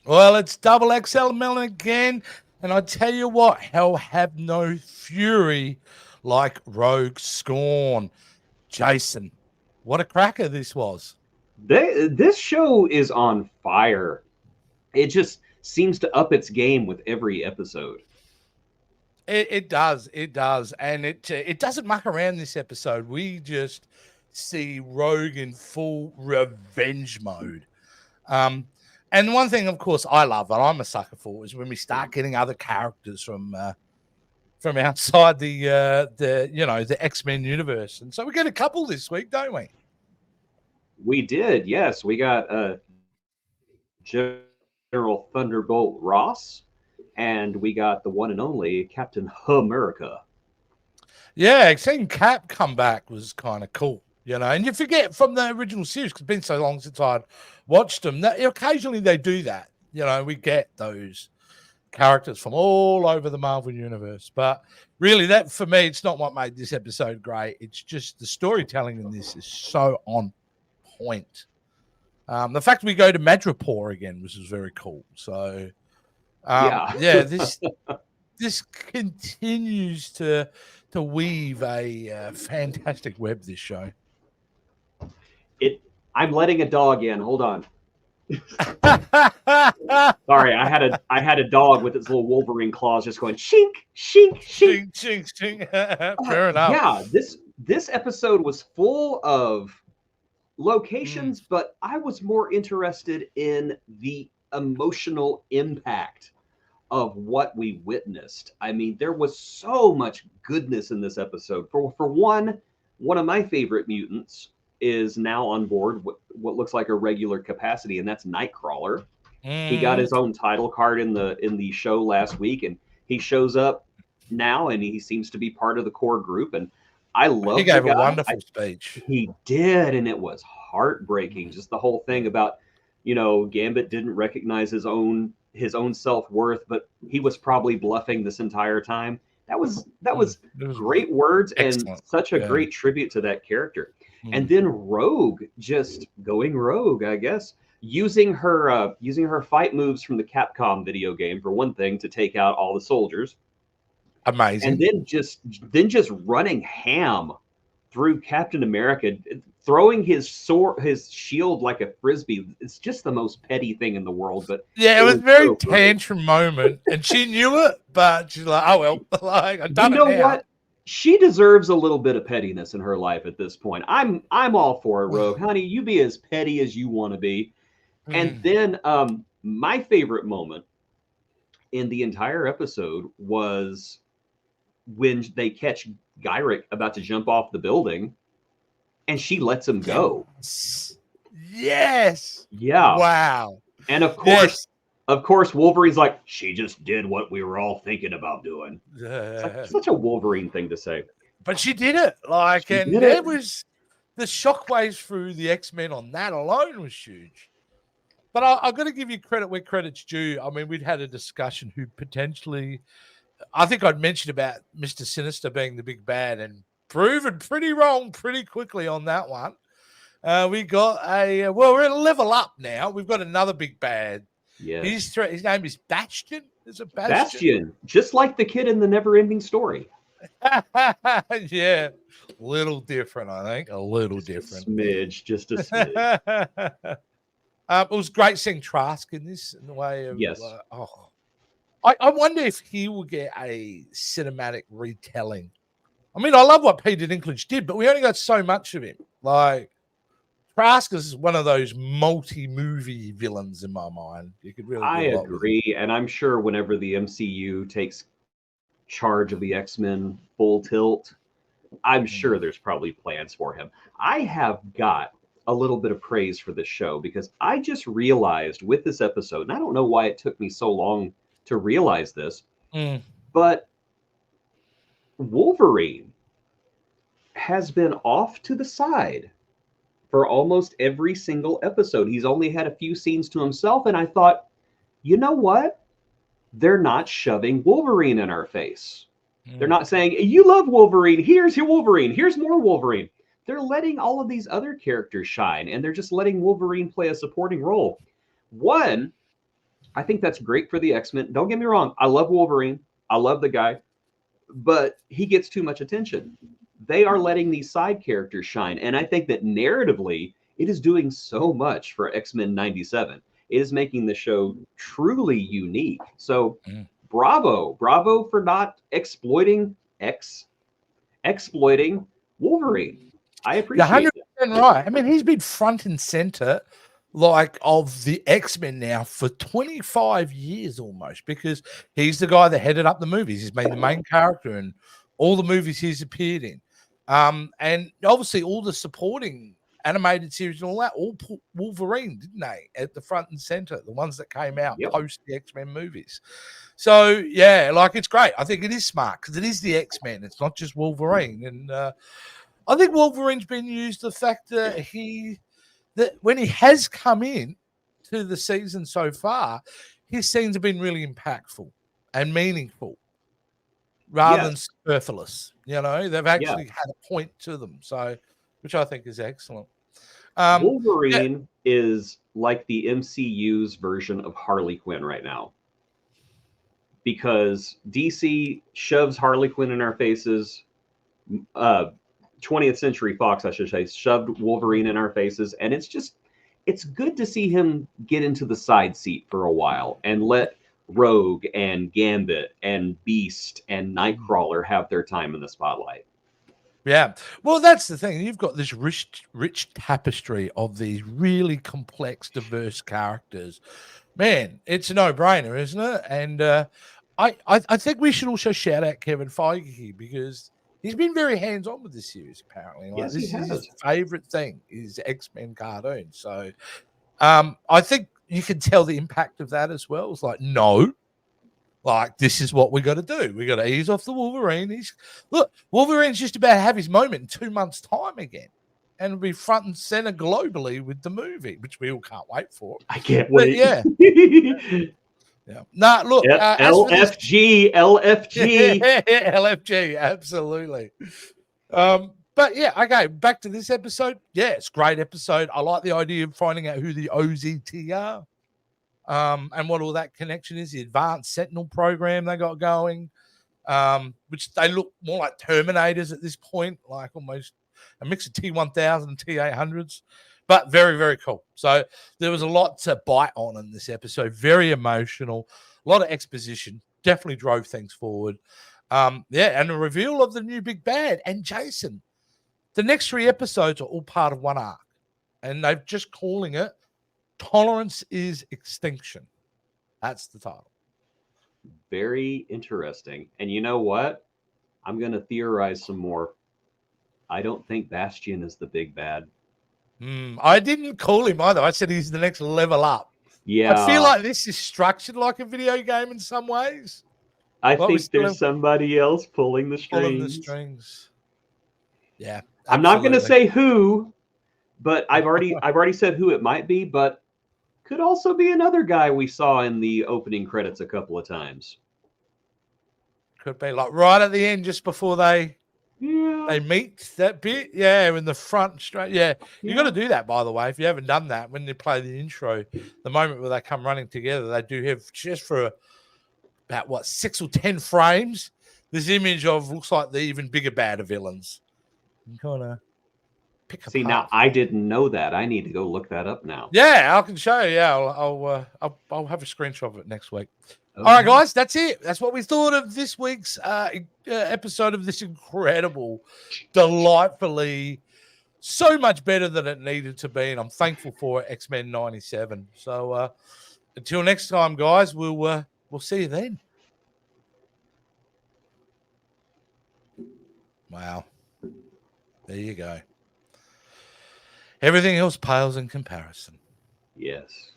Well, it's double XL Melon again. And I tell you what, hell have no fury like Rogue Scorn. Jason, what a cracker this was. This show is on fire. It just seems to up its game with every episode. It does. It does. And it doesn't muck around this episode. We just see Rogue in full revenge mode. Um, and one thing, of course, I love and I'm a sucker for is when we start getting other characters from outside the X-Men universe. And so we get a couple this week, don't we? We did, yes. We got General Thunderbolt Ross, and we got the one and only Captain America. Yeah, seeing Cap come back was kind of cool, And you forget from the original series because it's been so long since I'd watched them that occasionally they do that. We get those characters from all over the Marvel universe, but really, that for me, it's not what made this episode great. It's just the storytelling in this is so on point. The fact we go to Madripoor again, which is very cool. So, Yeah. yeah, this continues to weave a fantastic web. This show. It. I'm letting a dog in. Hold on. Sorry, I had a dog with its little Wolverine claws just going shink, shink, shink. Ching, ching, ching. Fair enough. Yeah, this episode was full of locations, but I was more interested in the emotional impact of what we witnessed. I mean, there was so much goodness in this episode. For one of my favorite mutants is now on board what looks like a regular capacity, and that's Nightcrawler. He got his own title card in the show last week, and he shows up now, and he seems to be part of the core group. And I love. He gave a wonderful speech. He did, and it was heartbreaking. Just the whole thing about, Gambit didn't recognize his own self-worth, but he was probably bluffing this entire time. That was great words excellent. And such a great tribute to that character. And then Rogue just going rogue, I guess, using her fight moves from the Capcom video game for one thing to take out all the soldiers. Amazing. And then just running ham through Captain America, throwing his shield like a frisbee. It's just the most petty thing in the world. But yeah, it was very so tantrum moment, and she knew it, but she's like, "Oh well, like I've done it now." What? She deserves a little bit of pettiness in her life at this point. I'm all for it, Rogue. Honey, you be as petty as you want to be. And then my favorite moment in the entire episode was when they catch Gyrick about to jump off the building, and she lets him go. Yes. Yeah. Wow. And of course, Wolverine's like, she just did what we were all thinking about doing. It's like such a Wolverine thing to say. But she did it. There was the shockwaves through the X-Men on that alone was huge. But I've got to give you credit where credit's due. I mean, we'd had a discussion who potentially, I think I'd mentioned about Mr. Sinister being the big bad and proven pretty wrong pretty quickly on that one. We got we're at a level up now. We've got another big bad. Yeah. His name is Bastion. Is it Bastion? Bastion, just like the kid in the Never-Ending Story. Yeah, little different, I think. A little different. Just a smidge. It was great seeing Trask in this in the way of. Yes. I wonder if he will get a cinematic retelling. I mean, I love what Peter Dinklage did, but we only got so much of him. Like, Trask is one of those multi-movie villains in my mind. You could really. I agree, and I'm sure whenever the MCU takes charge of the X-Men full tilt, I'm sure there's probably plans for him. I have got a little bit of praise for this show because I just realized with this episode, and I don't know why it took me so long to realize this, but Wolverine has been off to the side for almost every single episode. He's only had a few scenes to himself, and I thought, you know what? They're not shoving Wolverine in our face. They're not saying, you love Wolverine, here's your Wolverine, here's more Wolverine. They're letting all of these other characters shine, and they're just letting Wolverine play a supporting role. One, I think that's great for the X-Men. Don't get me wrong. I love Wolverine. I love the guy, but he gets too much attention. They are letting these side characters shine. And I think that narratively, it is doing so much for X-Men 97. It is making the show truly unique. So Mm. bravo for not exploiting Wolverine. I You're appreciate 100% right. I mean, he's been front and center like of the X-Men now for 25 years almost, because he's the guy that headed up the movies. He's been the main character in all the movies he's appeared in. And obviously all the supporting animated series and all that all put Wolverine, didn't they, at the front and center, the ones that came out Yep. post the X-Men movies. So yeah, like it's great. I think it is smart because it is the X-Men. It's not just Wolverine. And I think Wolverine's been used, the fact that when he has come in to the season so far, his scenes have been really impactful and meaningful rather than superfluous. You know, they've actually had a point to them. So, which I think is excellent. Wolverine is like the MCU's version of Harley Quinn right now. Because DC shoves Harley Quinn in our faces. 20th Century Fox, I should say, shoved Wolverine in our faces. And it's good to see him get into the side seat for a while and let Rogue and Gambit and Beast and Nightcrawler have their time in the spotlight. Yeah. Well, that's the thing. You've got this rich tapestry of these really complex, diverse characters. Man, it's a no-brainer, isn't it? And I think we should also shout out Kevin Feige because he's been very hands-on with this series, apparently. Like, Yes, this he is has. his favorite thing, is X-Men cartoon. So I think you can tell the impact of that as well. It's like, no, like, this is what we got to do. We got to ease off the Wolverine. Look, Wolverine's just about to have his moment in 2 months' time again, and be front and center globally with the movie, which we all can't wait for. I can't wait. Yeah. Yeah. Nah, look, LFG, LFG, absolutely. But yeah, okay, back to this episode. Yeah, it's a great episode. I like the idea of finding out who the OZT are. And what all that connection is, the advanced Sentinel program they got going, which they look more like Terminators at this point, like almost a mix of T1000 and T800s, but very, very cool. So there was a lot to bite on in this episode, very emotional, a lot of exposition, definitely drove things forward. And the reveal of the new big bad and Jason. The next 3 episodes are all part of one arc, and they're just calling it Tolerance is Extinction. That's the title. Very interesting. And you know what? I'm going to theorize some more. I don't think Bastion is the big bad. I didn't call him either. I said he's the next level up. Yeah. I feel like this is structured like a video game in some ways. I think there's somebody else pulling the strings. Yeah. Absolutely. I'm not going to say who, but I've already said who it might be, but could also be another guy we saw in the opening credits a couple of times. Could be like right at the end, just before they meet that bit. Yeah, in the front straight. Yeah. You got to do that, by the way. If you haven't done that, when they play the intro, the moment where they come running together, they do have just for about 6 or 10 frames, this image of looks like the even bigger, badder villains. You kind of pick See, now I didn't know that. I need to go look that up now. Yeah, I can show you. Yeah, I'll have a screenshot of it next week. Okay. All right, guys, that's it. That's what we thought of this week's episode of this incredible, delightfully, so much better than it needed to be, and I'm thankful for it, X-Men 97. So until next time, guys, we'll see you then. Wow. There you go. Everything else pales in comparison. Yes.